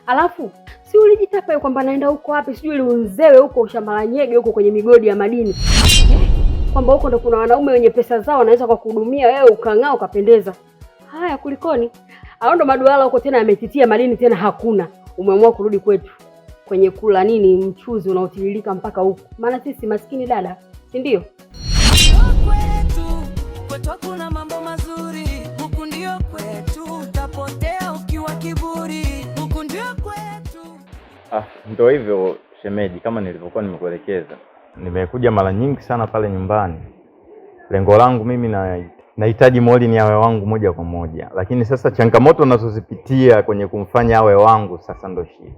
Alafu si ulijitapa kwamba naenda huko wapi sijui liunzewe huko shamba la nyege huko kwenye migodi ya madini. Kwamba huko ndo kuna wanaume wenye pesa zao wanaweza kukuhudumia wewe ukang'aa ukapendeza. Haya kulikoni? Hao ndo maduala huko tena yametitia madini tena hakuna. Umeamua kurudi kwetu kwenye kula nini mchuzi unaotiririka mpaka huko. Maana sisi maskini dada, si ndio? Kwetu kuna mambo mazuri. Huku ndio kwetu, utapotea ukiwa kiburi. Huku ndio kwetu. Ndio hivyo shemeji, kama nilivyokuwa nimekuelekeza. Nimekuja mara nyingi sana pale nyumbani. Lengo langu mimi nahitaji Morin awe wangu moja kwa moja. Lakini sasa changamoto nazozipitia kwenye kumfanya awe wangu sasa ndo shida.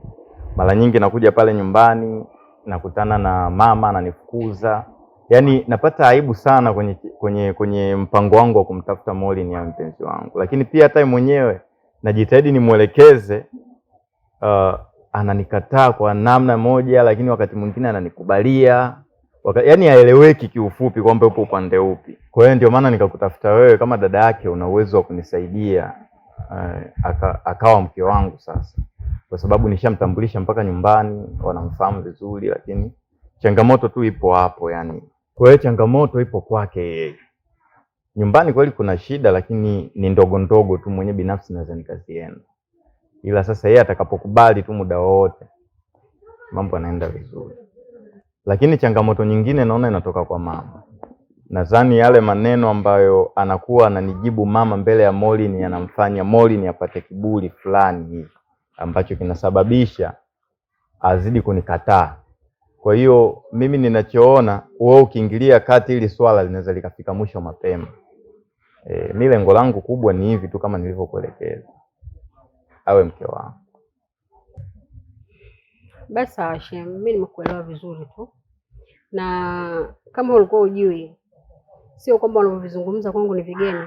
Mara nyingi nakuja pale nyumbani, nakutana na mama ananifukuza. Yaani napata aibu sana kwenye mpango wangu wa kumtafuta Morin ya mpenzi wangu. Lakini pia hata mwenyewe najitahidi nimuelekeze, ananikataa kwa namna moja, lakini wakati mwingine ananikubalia. Yaani haeleweki kiufupi kwamba upo upande upi. Kwa hiyo ndio maana nikakutafuta wewe kama dada yake, una uwezo wa kunisaidia akawa mke wangu sasa. Kwa sababu nishamtambulisha mpaka nyumbani, wanamfahamu vizuri, lakini changamoto tu ipo hapo yani. Kwa hiyo changamoto ipo kwake yeye. Nyumbani kweli kuna shida, lakini ni ndogo ndogo tu, mwenye binafsi naweza nikazienda. Ila sasa yeye atakapokubali tu muda wote, mambo yanaenda vizuri. Lakini changamoto nyingine naona inatoka kwa mama. Nadhani yale maneno ambayo anakuwa ananijibu mama mbele ya Morin yanamfanya Morin apate kiburi fulani hivi ambacho kinasababisha azidi kunikataa. Kwa hiyo mimi ninachoona wewe ukiingilia kati ili swala linaweza likafika mwisho mapema. Mimi lengo langu kubwa ni hivi tu kama nilivyokuelekeza. Awe mke wangu. Basi sawa shem, mimi nimekuelewa vizuri tu. Na kama ulikuwa ujui, sio kwamba unavyozungumza kwangu ni vigeni.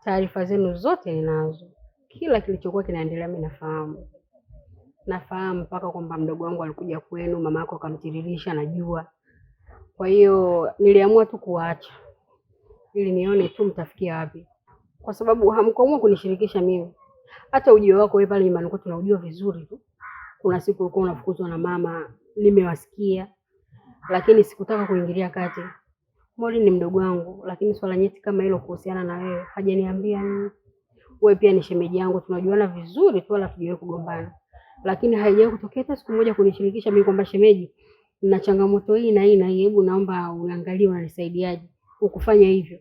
Taarifa zenu zote ninazo. Kila kilichokuwa kinaendelea mimi nafahamu. Nafahamu mpaka kwamba mdogo wangu alikuja kwenu, mama yako akamtiririsha, najua. Kwa hiyo niliamua tu kuacha ili nione tu mtafikia wapi. Kwa sababu hamkuamua kunishirikisha mimi. Hata ujio wako wewe pale nyumbani kwetu tunaujua vizuri tu. Kuna siku ulikuwa unafukuzwa na mama, nimewasikia. Lakini sikutaka kuingilia kati. Morin ni mdogo wangu, lakini swala nyeti kama hilo kuhusiana na wewe hajaniambia nini. Wewe pia ni shemeji yangu, tunajuana vizuri tu wala tujiwe kugombana. Lakini haijawahi kutokea hata siku moja kunishirikisha mimi kwamba shemeji, nina changamoto hii na hii na hebu naomba uangalie unanisaidiaje. Ukufanya hivyo.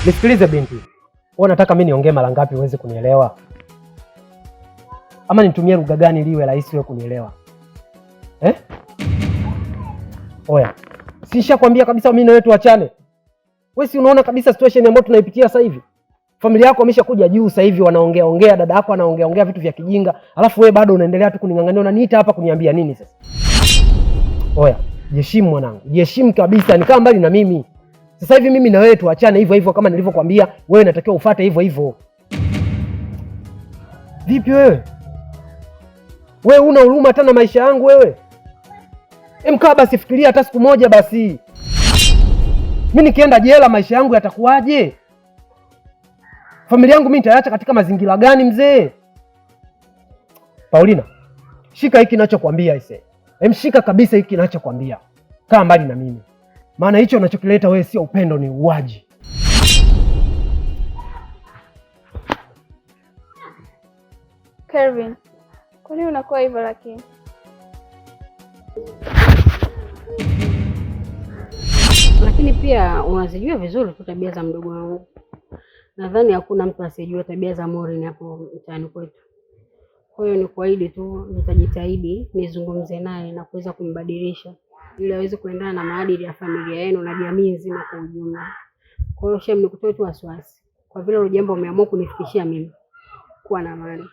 Nisikilize binti. Wewe unataka mimi niongee mara ngapi uweze kunielewa? Ama nitumie lugha gani liwe rahisi wewe kunielewa? Oya. Sishakwambia kabisa mimi na wewe tuachane. Wewe si unaona kabisa situation ambayo tunaipitia sasa hivi? Familia yako ameshakuja juu sasa hivi wanaongea, dada yako anaongea vitu vya kijinga, alafu wewe bado unaendelea tu kuningangania, unaniita hapa kuniambia nini sasa? Oya, jiheshimu mwanangu. Jiheshimu kabisa, nikaa mbali na mimi. Sasa hivi mimi na wewe tuachane hivyo hivyo kama nilivyokuambia, wewe unatakiwa ufuate hivyo hivyo. Vipi wewe? Wewe una huruma hata na maisha yangu wewe? Mkaa basi fikiria hata siku moja basi. Mimi nikienda jela maisha yangu yatakuwaje? Familia yangu mimi nitaacha katika mazingira gani mzee? Paulina, shika hiki ninachokuambia ise. Mshika kabisa hiki ninachokuambia. Kaa mbali na mimi. Maana hicho unachokileta wewe sio upendo, ni uwaji. Kelvin, kwa nini unakuwa hivyo lakini? Lakini pia unazijua vizuri tu tabia za mdogo wangu. Nadhani hakuna mtu asiyejua tabia za Morin hapo mtaani kwetu. Kwa hiyo ni kuahidi tu nitajitahidi nizungumze naye na kuweza kumbadilisha ili aweze kuendana na maadili ya familia yenu na jamii nzima kwa ujumla. Kwa hiyo shem, nikutoe tu wasiwasi. Kwa vile hilo jambo umeamua kunifikishia mimi, kuwa na amani.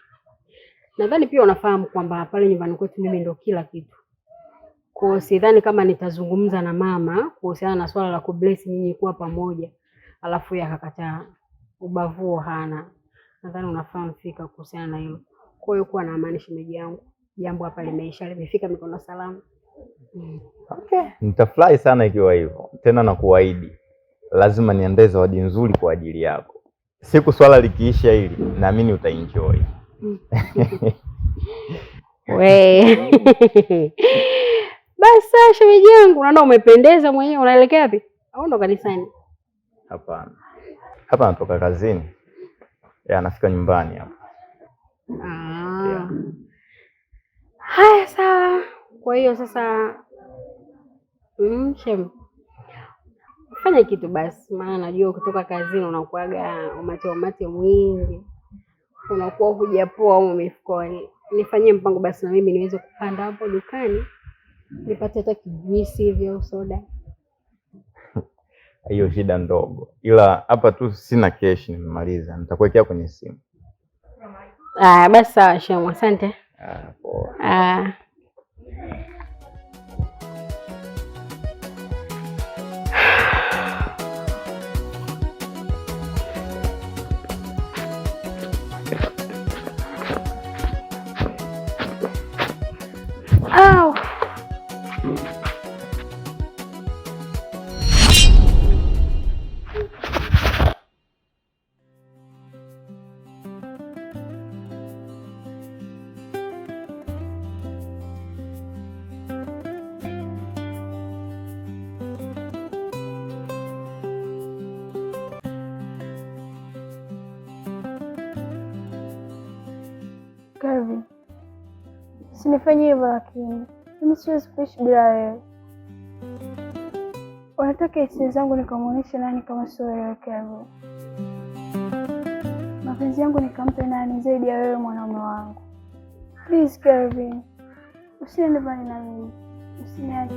Nadhani pia unafahamu kwamba pale nyumbani kwetu mimi ndo kila kitu. Kwa hiyo sidhani kama nitazungumza na mama kuhusiana na swala la kubless nyinyi kuwa pamoja, alafu yeye akakataa. Ubavu hana. Nadhani unafahamu fika kuhusiana na hilo. Kwa hiyo kuwa na amani shemeji yangu. Jambo hapa limeisha, limefika mikono salama. Okay. Nitafurahi sana ikiwa hivyo. Tena na kuahidi lazima niandae zawadi nzuri kwa ajili yako. Siku swala likiisha hili naamini utaenjoy. We. Basi shemeji yangu, naona umependeza mwenyewe. Unaelekea wapi? Au ndo kanisani? Hapana. Hapa natoka kazini. Nafika nyumbani hapa. Yeah. Haya sawa. Kwa hiyo sasa shem. Fanya kitu basi, maana najua kutoka kazini unakuaga umate mwingi. Unakuwa hujapoa au umefukoni. Nifanyie mpango basi na mimi niweze kupanda hapo dukani. Nipate hata kijuisi hivi au soda. Hiyo shida ndogo. Ila hapa tu sina cash, nimemaliza. Nitakuwekea kwenye simu. Basi sawa shemu, asante. Poa. Au. Kelvin, usinifanyie hivyo lakini. Mimi siwezi kuishi bila wewe. Unataka hisia zangu nikamuoneshe nani kama sio wewe Kelvin? Mapenzi yangu nikampe nani zaidi ya wewe mwanaume wangu? Please Kelvin, usiende mbali na mimi. Usiniache.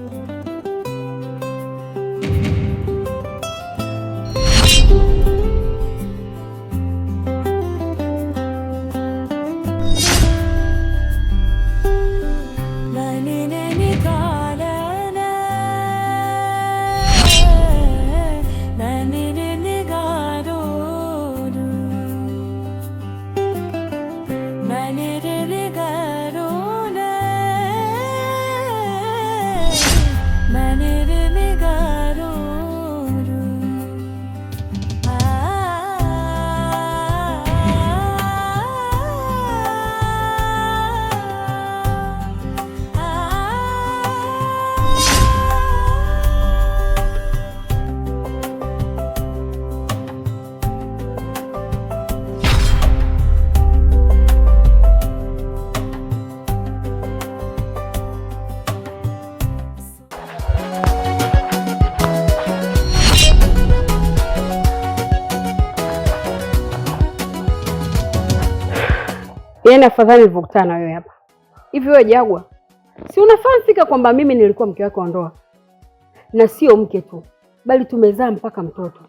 Yaani afadhali nilivokutana na wewe hapa. Hivi wewe Jagwa, si unafahamu fika kwamba mimi nilikuwa mke wako wa ndoa? Na sio mke tu, bali tumezaa mpaka mtoto.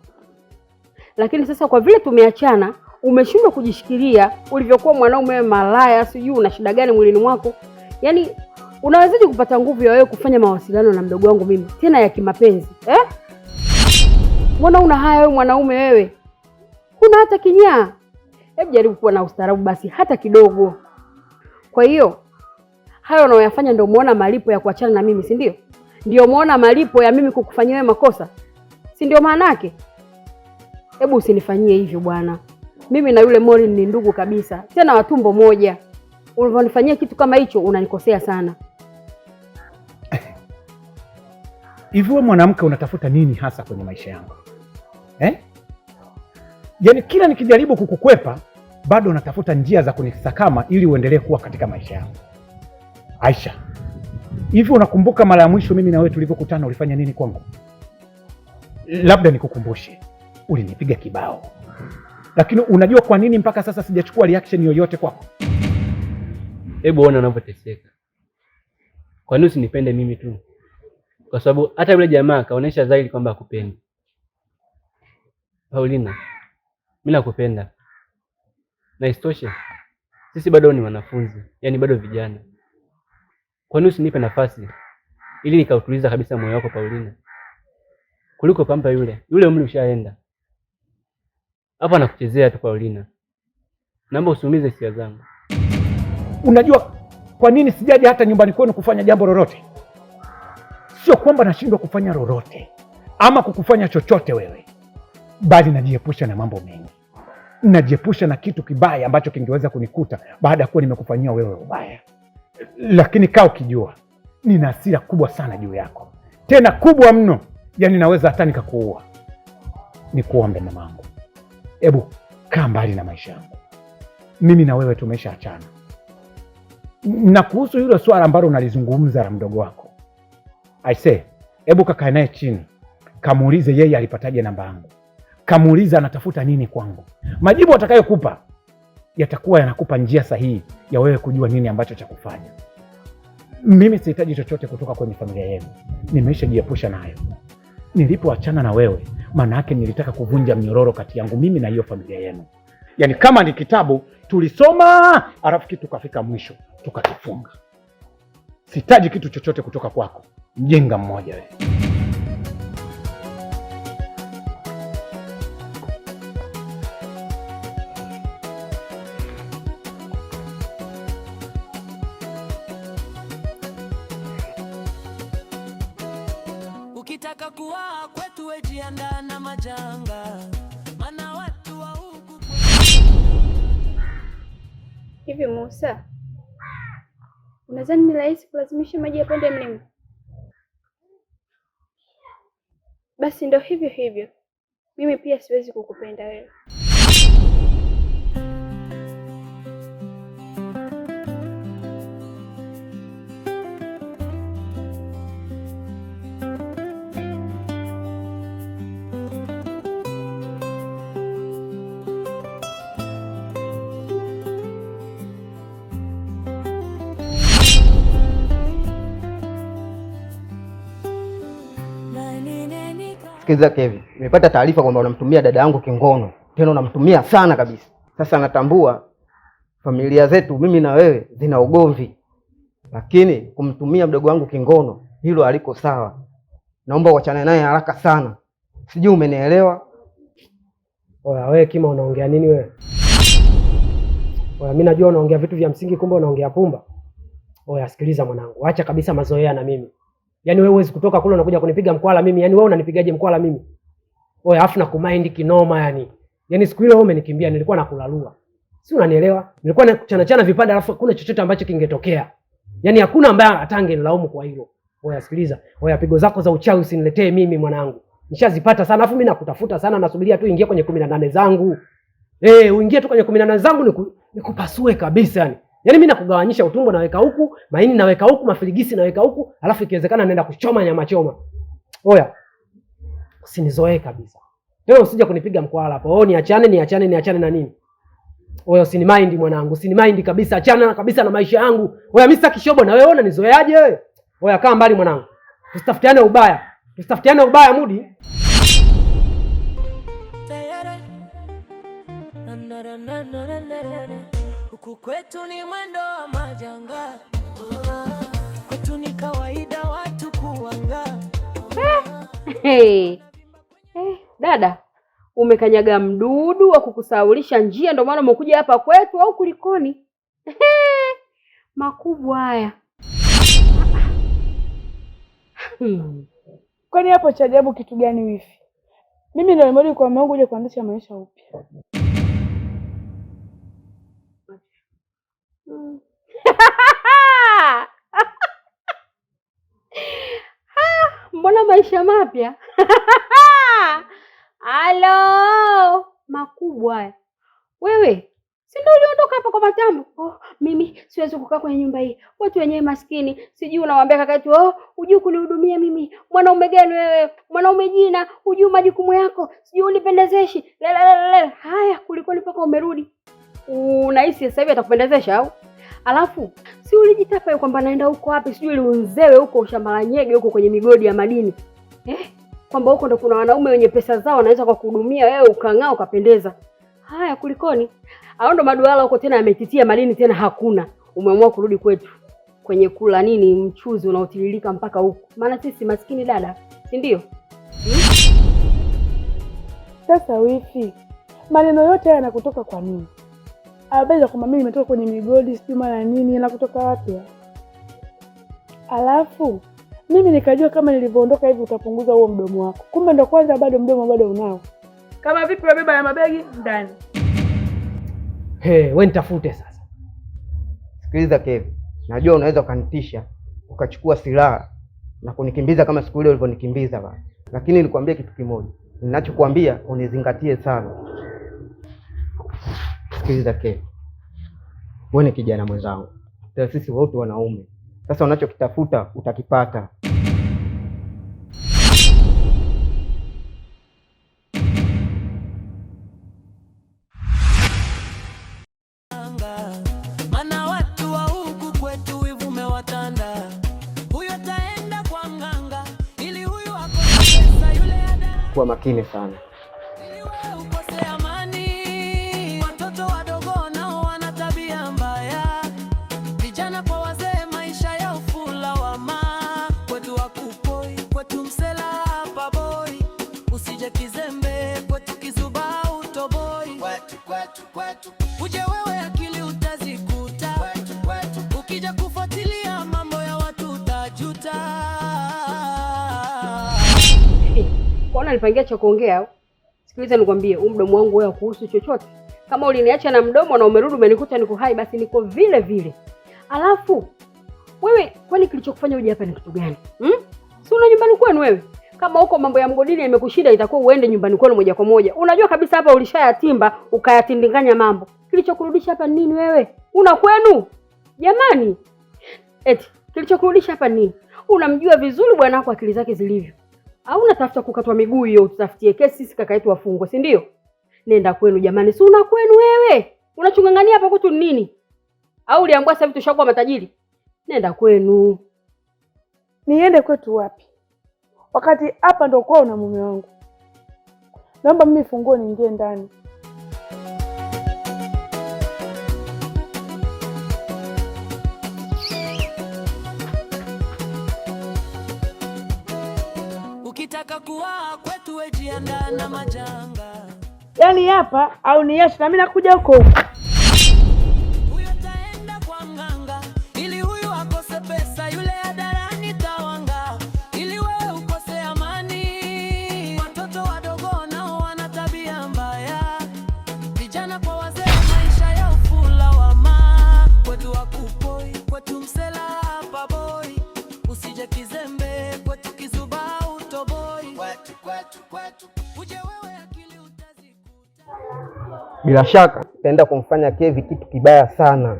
Lakini sasa kwa vile tumeachana, umeshindwa kujishikilia ulivyokuwa mwanaume malaya, sijui una shida gani mwilini mwako. Yaani unawezaje kupata nguvu ya wewe kufanya mawasiliano na mdogo wangu mimi, tena ya kimapenzi? Mbona una haya wewe mwanaume wewe? Huna hata kinyaa. Hebu jaribu kuwa na ustaarabu basi hata kidogo. Kwa hiyo hayo unayoyafanya ndio umeona malipo ya kuachana na mimi, si ndio? Ndio umeona malipo ya mimi kukufanyia wewe makosa, si ndio maana yake? Hebu usinifanyie hivyo bwana. Mimi na yule Morin ni ndugu kabisa, tena watumbo moja. Unavyonifanyia kitu kama hicho unanikosea sana. Hivi wewe mwanamke unatafuta nini hasa kwenye maisha yangu? Yaani kila nikijaribu kukukwepa bado unatafuta njia za kunisakama ili uendelee kuwa katika maisha yangu. Aisha, hivi unakumbuka mara ya mwisho mimi na wewe tulivyokutana ulifanya nini kwangu? Labda nikukumbushe. Ulinipiga kibao. Lakini unajua kwa nini mpaka sasa sijachukua reaction yoyote kwako? Hebu ona unavyoteseka. Kwa nini usinipende mimi tu? Kwa sababu hata yule jamaa kaonesha dhahiri kwamba hakupendi. Paulina, mimi nakupenda. Na isitoshe, sisi bado ni wanafunzi, yani bado vijana. Kwa nini usinipe nafasi ili nikautuliza kabisa moyo wako Paulina? Kuliko pampa yule umri ushaenda. Hapa nakuchezea tu Paulina. Naomba usiumize hisia zangu. Unajua kwa nini sijaje hata nyumbani kwenu kufanya jambo lolote? Sio kwamba nashindwa kufanya lolote ama kukufanya chochote wewe, bali najiepusha na mambo mengi. Najiepusha na kitu kibaya ambacho kingeweza kunikuta baada ya kuwa nimekufanyia wewe ubaya. lakini kaa ukijua nina hasira kubwa sana juu yako, tena kubwa mno, yaani naweza hata nikakuua. Nikuombe mamangu, hebu kaa mbali na maisha yangu. Mimi na wewe tumeshaachana. Na kuhusu hilo swala ambalo unalizungumza la mdogo wako, I say, hebu kakae naye chini, kamuulize yeye alipataje namba yangu, kamuulize anatafuta nini kwangu. Majibu atakayokupa yatakuwa yanakupa njia sahihi ya wewe kujua nini ambacho cha kufanya. Mimi sihitaji chochote kutoka kwenye familia yenu, nimeshajiepusha nayo. Nilipoachana na wewe, maana yake nilitaka kuvunja mnyororo kati yangu mimi na hiyo familia yenu. Yaani kama ni kitabu tulisoma, alafu kitu kafika mwisho tukakifunga. Sihitaji kitu chochote kutoka kwako, mjinga mmoja wewe. Ukitaka kuwa kwetu wejiandaa na majanga, maana watu wa huku. Hivi Musa, unadhani ni rahisi kulazimisha maji yapande mlima? Basi ndo hivyo hivyo, mimi pia siwezi kukupenda wewe. Sikiliza Kevin, nimepata taarifa kwamba unamtumia dada yangu kingono, tena unamtumia sana kabisa. Sasa natambua familia zetu mimi na wewe zina ugomvi, lakini kumtumia mdogo wangu kingono hilo haliko sawa. Naomba uachane naye haraka sana. Sijui umenielewa? Oya wewe Kima, unaongea nini wewe? Oya mimi najua unaongea vitu vya msingi, kumbe unaongea pumba. Oya sikiliza mwanangu, acha kabisa mazoea na mimi. Yaani wewe huwezi kutoka kule unakuja kunipiga mkwala mimi. Yaani wewe unanipigaje mkwala mimi? Oya afu na kumind kinoma yani. Yaani siku ile wewe umenikimbia nilikuwa nakulalua. Si unanielewa? Nilikuwa nakuchana vipande alafu hakuna chochote ambacho kingetokea. Yaani hakuna ambaye atangenilaumu kwa hilo. Oya sikiliza. Oya pigo zako za uchawi usiniletee mimi mwanangu. Nishazipata sana alafu mimi nakutafuta sana, nasubiria tu ingie kwenye 18 zangu. Uingie tu kwenye 18 zangu nikupasue kabisa yani. Yaani mimi nakugawanyisha utumbo naweka huku, maini naweka huku, mafiligisi naweka huku, alafu ikiwezekana naenda kuchoma nyama choma. Oya. Usinizoee kabisa. Leo usije kunipiga mkwala hapo. Niachane na nini? Oya usinimind mwanangu, usinimind kabisa, achana kabisa na maisha yangu. Oya mimi sitaki shobo na wewe, unanizoeaje wewe? Oya kaa mbali mwanangu. Tusitafutiane ubaya Mudi. Huku kwetu ni mwendo wa majanga, kwetu ni kawaida watu kuanga. Dada, umekanyaga mdudu wa kukusaulisha njia ndio maana umekuja hapa kwetu au kulikoni? Makubwa haya. Kwani hapo cha ajabu kitu gani wifi? Mimi ndio nimerudi kwa Mungu uje kuanzisha maisha upya. Mbona maisha mapya? Halo, makubwa haya. Wewe, si ndio uliondoka hapa kwa matambo? Mimi siwezi kukaa kwenye nyumba hii. Watu wenyewe maskini. Sijui unawaambia kaka yetu, hujui kunihudumia mimi. Mwanaume gani wewe? Mwanaume jina, hujui majukumu yako. Sijui unipendezeshi. Haya, kuliko mpaka umerudi. Unahisi sasa hivi atakupendezesha au? Alafu si ulijitapa kwamba naenda huko wapi? Sijui liunzewe huko shamba la nyege huko kwenye migodi ya madini. Kwamba huko ndo kuna wanaume wenye pesa zao wanaweza kukuhudumia wewe ukang'aa ukapendeza. Haya kulikoni? Hao ndo maduala huko tena yametitia madini tena hakuna. Umeamua kurudi kwetu kwenye kula nini mchuzi unaotiririka mpaka huko. Maana sisi maskini dada, si ndio? Sasa wifi, maneno yote haya yanakutoka kwa nini? Abeza kwamba mimi nimetoka kwenye migodi sijui mara nini, yanakutoka wapi? Alafu mimi nikajua kama nilivyoondoka hivi utapunguza huo mdomo wako. Kumbe ndo kwanza bado mdomo bado unao. Kama vipi wabeba ya mabegi ndani? Wewe nitafute sasa. Sikiliza Kevin, Najua unaweza ukanitisha, ukachukua silaha na kunikimbiza kama siku ile ulivyonikimbiza bana. Lakini nilikwambia kitu kimoja. Ninachokuambia unizingatie sana. Sikiliza Kevi. Wewe ni kijana mwenzangu. Sisi wote wanaume. Sasa unachokitafuta utakipata. Mana watu wa huku kwetu wivu umewatanda. Huyo taenda kwa mganga ili huyu akose pesa yule ada. Kuwa makini sana. Ili wewe ukose amani. Watoto wadogo nao wana tabia mbaya. Vijana kwa wazee maisha ya ufula wama. Kwetu wakupoi, kwetu msela hapa boy. Usije kizembe, kwetu kizuba utoboi. Kwetu uje wewe akili utazikuta. Ukija kufuatilia mambo ya watu utajuta. Kwaona nilipangia cha kuongea au? Sikiliza nikwambie, mdomo wangu wewe kuhusu chochote. Kama uliniacha na mdomo na umerudi umenikuta niko hai, basi niko vile vile. Alafu wewe kwani kilichokufanya uje hapa ni kitu gani? Si una nyumbani kwenu wewe? Kama huko mambo ya mgodini yamekushinda itakuwa uende nyumbani kwenu moja kwa moja. Unajua kabisa hapa ulishayatimba ukayatindinganya mambo. Kilichokurudisha hapa ni nini wewe? Una kwenu? Jamani. Eti kilichokurudisha hapa ni nini? Unamjua vizuri bwana wako akili zake zilivyo. Au unatafuta kukatwa miguu hiyo utafutie kesi sisi kaka yetu wafungwe, si ndio? Nenda kwenu jamani. Si una kwenu wewe? Unachungangania hapa kwetu nini? Au uliambiwa sasa hivi tushakuwa matajiri? Nenda kwenu. Niende kwetu wapi? Wakati hapa ndo kwa una mume wangu. Naomba mimi funguo niingie ndani. Ukitaka kuwa kwetu wejiandaa na majanga. Yaani hapa au niache na mimi nakuja huko. Huyo taenda kwa mganga ili huyu akose pesa yule adarani tawanga. Ili wewe ukose amani. Watoto wadogo nao wana tabia mbaya. Vijana kwa wazee maisha ya ufula wama. Kwetu wakupoi, kwetu msela hapa boy. Usije kizembe, kwetu kizuba utoboi. Kwetu uje wewe akili utazikuta. Bila shaka nitaenda kumfanya Kevi kitu kibaya sana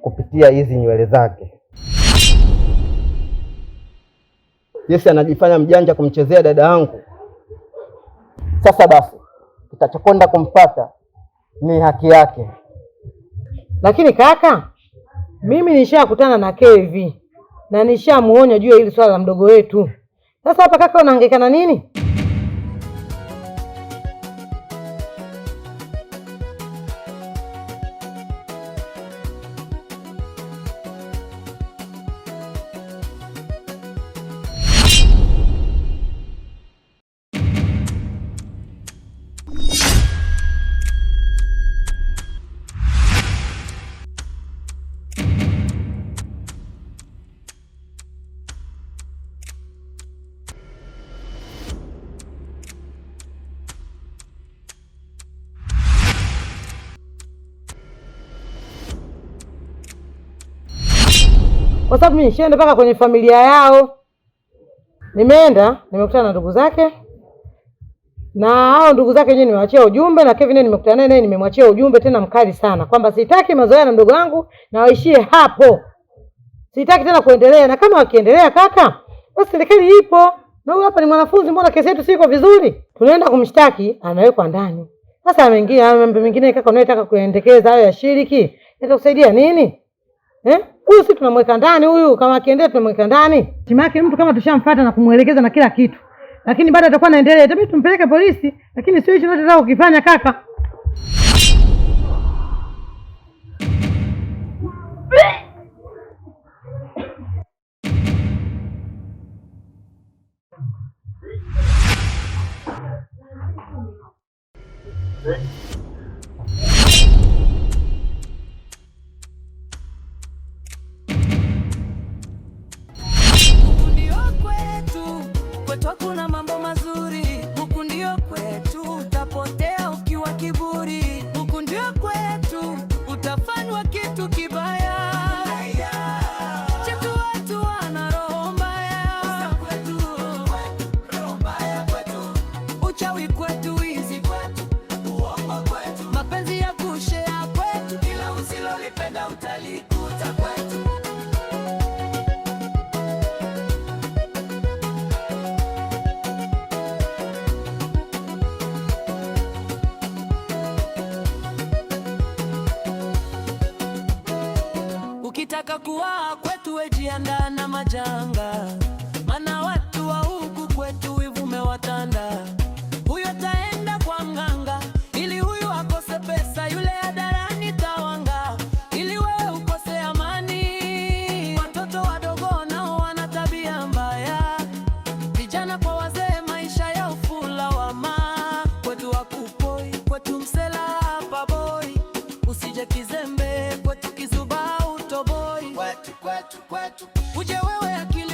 kupitia hizi nywele zake. Yesi anajifanya mjanja kumchezea dada yangu. Sasa basi kitachokwenda kumpata ni haki yake. Lakini kaka, mimi nishakutana na Kevi na nishamuonya juu ya hili swala la mdogo wetu. Sasa hapa kaka unahangaika na nini? Kwa sababu mimi nishaenda mpaka kwenye familia yao. Nimeenda, nimekutana na ndugu zake. Na hao ndugu zake wenyewe nimewachia ujumbe na Kevin nimekutana naye nimemwachia ujumbe tena mkali sana kwamba sitaki mazoea na mdogo wangu na waishie hapo. Sitaki tena kuendelea, na kama wakiendelea kaka, basi serikali ipo. Na huyu hapa ni mwanafunzi, mbona kesi yetu siko vizuri? Tunaenda kumshtaki, anawekwa ndani. Sasa mambo mengine kaka unayotaka kuendekeza hayo ya shiriki, itakusaidia nini? Huyu si tunamweka ndani huyu, kama akiendelea tunamweka ndani. Timu yake mtu kama tushamfuata na kumuelekeza na kila kitu. Lakini bado atakuwa anaendelea, itabidi tumpeleke polisi, lakini sio hicho tunachotaka kukifanya kaka. Kwetu kuna mambo mazuri, huku ndio kwetu, utapotea ukiwa kiburi, huku ndio kwetu, utafanywa kitu kibaya. yalikuta kwetu. Ukitaka kuwa kwetu wejiandaa na majanga, mana watu wa huku kwetu wivu umewatanda. Huyo taenda kwa mganga ili huyu akose pesa, yule hadharani tawanga ili wewe ukose amani. Watoto wadogo nao wana tabia mbaya, vijana kwa wazee maisha ya ufula wama. Kwetu wakupoi, kwetu msela hapa boy, usije kizembe kwetu kizuba utoboi. Kwetu uje wewe akili